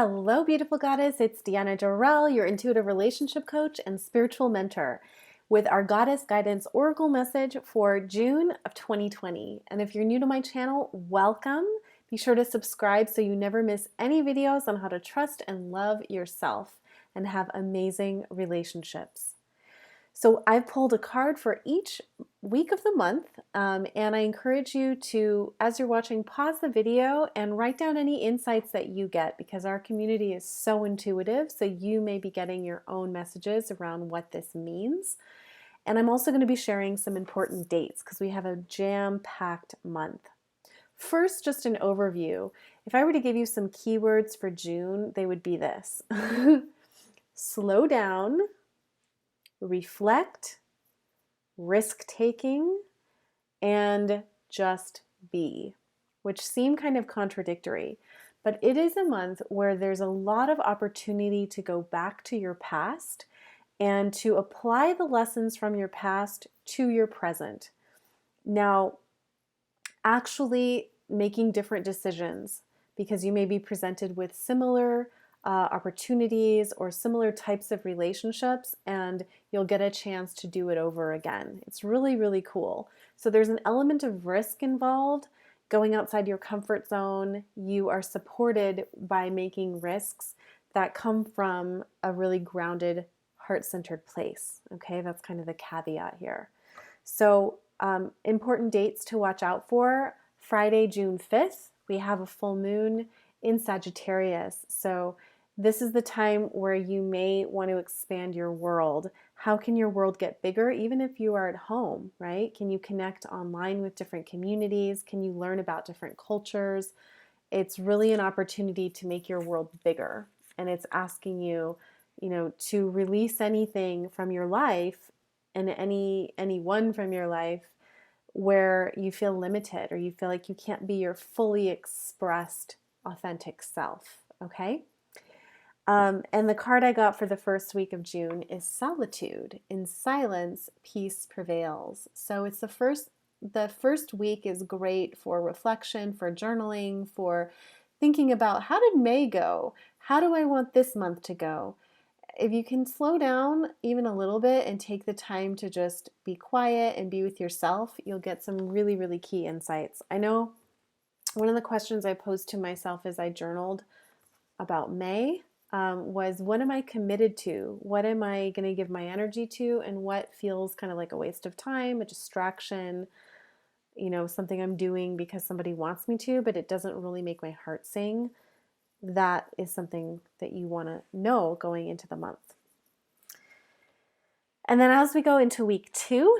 Hello, beautiful goddess. It's Deanna Dorrell, your intuitive relationship coach and spiritual mentor, with our Goddess Guidance Oracle message for June of 2020. And if you're new to my channel, welcome. Be sure to subscribe so you never miss any videos on how to trust and love yourself and have amazing relationships. So I've pulled a card for each week of the month, and I encourage you to, as you're watching, pause the video and write down any insights that you get, because our community is so intuitive, so you may be getting your own messages around what this means. And I'm also going to be sharing some important dates because we have a jam-packed month. First, just an overview. If I were to give you some keywords for June, they would be this. Slow down, reflect, risk-taking, and just be, which seem kind of contradictory. But it is a month where there's a lot of opportunity to go back to your past and to apply the lessons from your past to your present. Now, actually making different decisions, because you may be presented with similar opportunities or similar types of relationships, and you'll get a chance to do it over again. It's really, really cool. So there's an element of risk involved, going outside your comfort zone. You are supported by making risks that come from a really grounded, heart-centered place. Okay, that's kind of the caveat here. So important dates to watch out for. Friday, June 5th, we have a full moon in Sagittarius. So this is the time where you may want to expand your world. How can your world get bigger, even if you are at home, right? Can you connect online with different communities? Can you learn about different cultures? It's really an opportunity to make your world bigger. And it's asking you, to release anything from your life and anyone from your life where you feel limited or you feel like you can't be your fully expressed, authentic self, okay? And the card I got for the first week of June is Solitude. In silence, peace prevails. So it's the first week is great for reflection, for journaling, for thinking about, how did May go? How do I want this month to go? If you can slow down even a little bit and take the time to just be quiet and be with yourself, you'll get some really, really key insights. I know one of the questions I posed to myself as I journaled about May was, what am I committed to? What am I going to give my energy to? And what feels kind of like a waste of time, a distraction, something I'm doing because somebody wants me to, but it doesn't really make my heart sing. That is something that you want to know going into the month. And then as we go into week two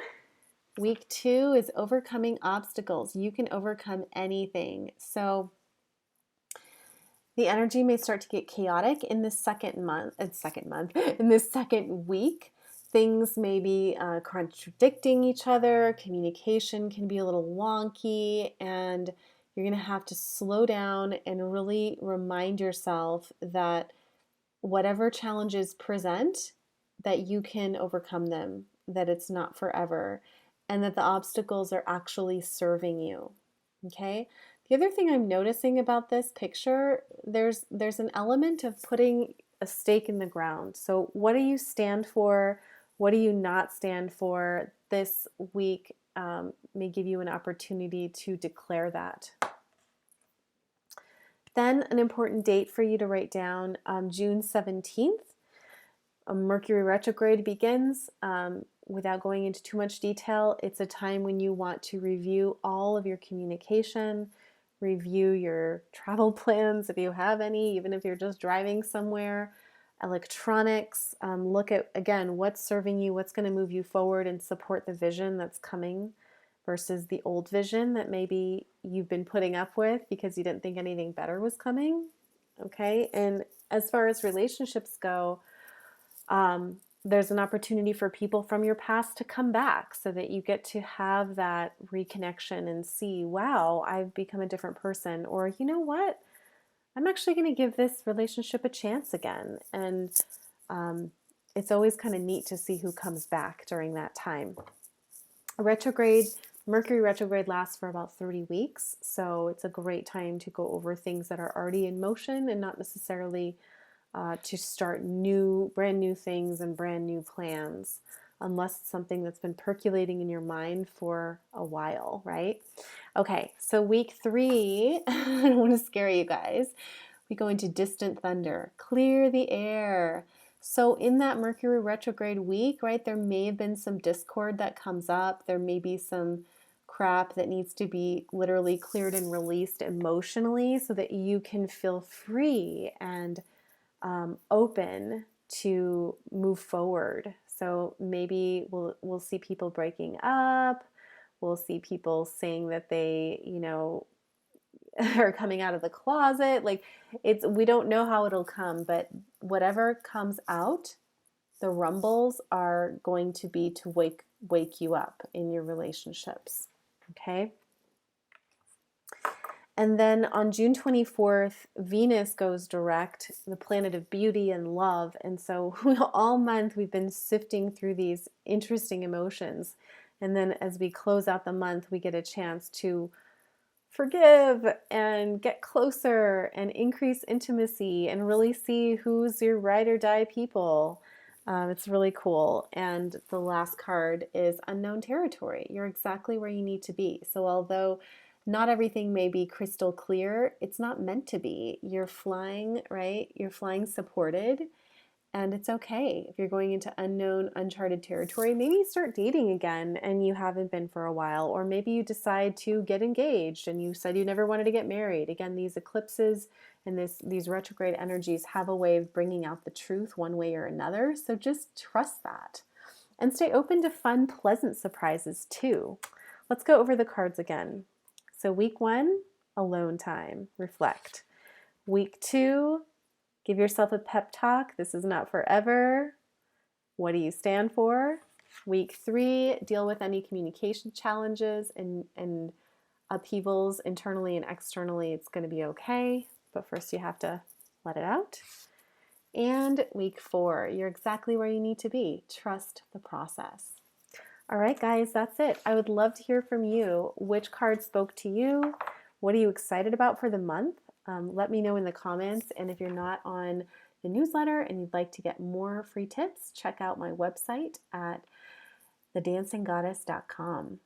is overcoming obstacles. You can overcome anything. So the energy may start to get chaotic in this in this second week. Things may be contradicting each other. Communication can be a little wonky, and you're going to have to slow down and really remind yourself that whatever challenges present, that you can overcome them, that it's not forever, and that the obstacles are actually serving you. Okay? The other thing I'm noticing about this picture, there's an element of putting a stake in the ground. So what do you stand for? What do you not stand for? This week may give you an opportunity to declare that. Then an important date for you to write down, June 17th, Mercury retrograde begins. Without going into too much detail, it's a time when you want to review all of your communication, review your travel plans if you have any, even if you're just driving somewhere, electronics. Look at, again, what's serving you, what's going to move you forward and support the vision that's coming versus the old vision that maybe you've been putting up with because you didn't think anything better was coming. Okay, and as far as relationships go, there's an opportunity for people from your past to come back so that you get to have that reconnection and see, wow, I've become a different person. Or, you know what? I'm actually going to give this relationship a chance again. And it's always kind of neat to see who comes back during that time. A retrograde Mercury retrograde lasts for about 30 weeks, so it's a great time to go over things that are already in motion and not necessarily to start brand new things and brand new plans, unless it's something that's been percolating in your mind for a while, right? Okay, so week 3, I don't want to scare you guys. We go into distant thunder, clear the air. So in that Mercury retrograde week, right, there may have been some discord that comes up. There may be some crap that needs to be literally cleared and released emotionally so that you can feel free and open to move forward. So maybe we'll see people breaking up. We'll see people saying that they, are coming out of the closet. Like we don't know how it'll come, but whatever comes out, the rumbles are going to be to wake you up in your relationships. Okay? And then on June 24th, Venus goes direct, the planet of beauty and love. And so all month we've been sifting through these interesting emotions. And then as we close out the month, we get a chance to forgive and get closer and increase intimacy and really see who's your ride or die people. It's really cool. And the last card is unknown territory. You're exactly where you need to be. So although not everything may be crystal clear, it's not meant to be. You're flying, right? You're flying supported. And it's okay if you're going into unknown, uncharted territory. Maybe you start dating again and you haven't been for a while, or maybe you decide to get engaged and you said you never wanted to get married. Again, these eclipses and these retrograde energies have a way of bringing out the truth one way or another. So just trust that and stay open to fun, pleasant surprises too. Let's go over the cards again. So week 1, alone time, reflect. Week 2, give yourself a pep talk. This is not forever. What do you stand for? Week 3, deal with any communication challenges and upheavals internally and externally. It's going to be okay, but first you have to let it out. And week 4, you're exactly where you need to be. Trust the process. All right, guys, that's it. I would love to hear from you. Which card spoke to you? What are you excited about for the month? Let me know in the comments. And if you're not on the newsletter and you'd like to get more free tips, check out my website at thedancinggoddess.com.